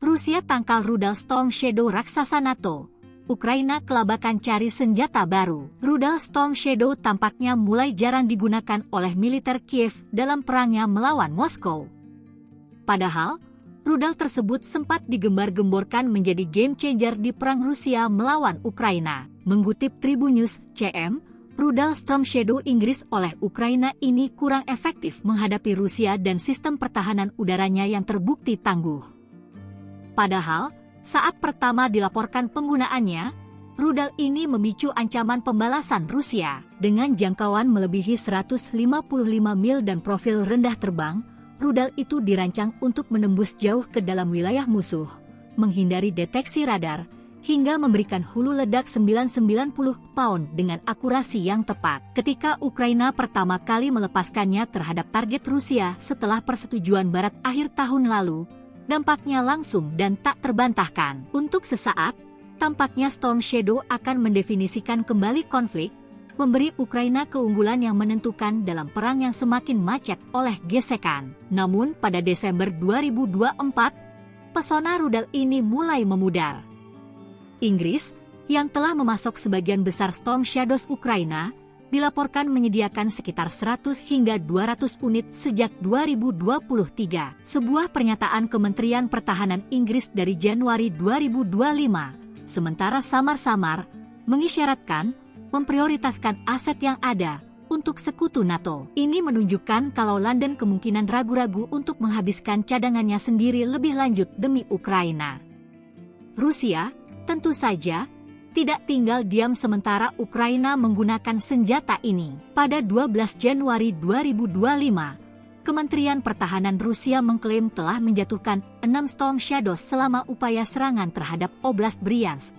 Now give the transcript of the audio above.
Rusia tangkal rudal Storm Shadow raksasa NATO. Ukraina kelabakan cari senjata baru. Rudal Storm Shadow tampaknya mulai jarang digunakan oleh militer Kiev dalam perangnya melawan Moskow. Padahal, rudal tersebut sempat digembar-gemborkan menjadi game changer di perang Rusia melawan Ukraina. Mengutip Tribunnews CM, rudal Storm Shadow Inggris oleh Ukraina ini kurang efektif menghadapi Rusia dan sistem pertahanan udaranya yang terbukti tangguh. Padahal, saat pertama dilaporkan penggunaannya, rudal ini memicu ancaman pembalasan Rusia. Dengan jangkauan melebihi 155 mil dan profil rendah terbang, rudal itu dirancang untuk menembus jauh ke dalam wilayah musuh, menghindari deteksi radar, hingga memberikan hulu ledak 990 pound dengan akurasi yang tepat. Ketika Ukraina pertama kali melepaskannya terhadap target Rusia setelah persetujuan Barat akhir tahun lalu, dampaknya langsung dan tak terbantahkan. Untuk sesaat, tampaknya Storm Shadow akan mendefinisikan kembali konflik, memberi Ukraina keunggulan yang menentukan dalam perang yang semakin macet oleh gesekan. Namun pada Desember 2024, pesona rudal ini mulai memudar. Inggris, yang telah memasok sebagian besar Storm Shadows Ukraina, dilaporkan menyediakan sekitar 100 hingga 200 unit sejak 2023. Sebuah pernyataan Kementerian Pertahanan Inggris dari Januari 2025, sementara samar-samar mengisyaratkan memprioritaskan aset yang ada untuk sekutu NATO. Ini menunjukkan kalau London kemungkinan ragu-ragu untuk menghabiskan cadangannya sendiri lebih lanjut demi Ukraina. Rusia, tentu saja, tidak tinggal diam sementara Ukraina menggunakan senjata ini. Pada 12 Januari 2025, Kementerian Pertahanan Rusia mengklaim telah menjatuhkan 6 Storm Shadow selama upaya serangan terhadap Oblast Bryansk.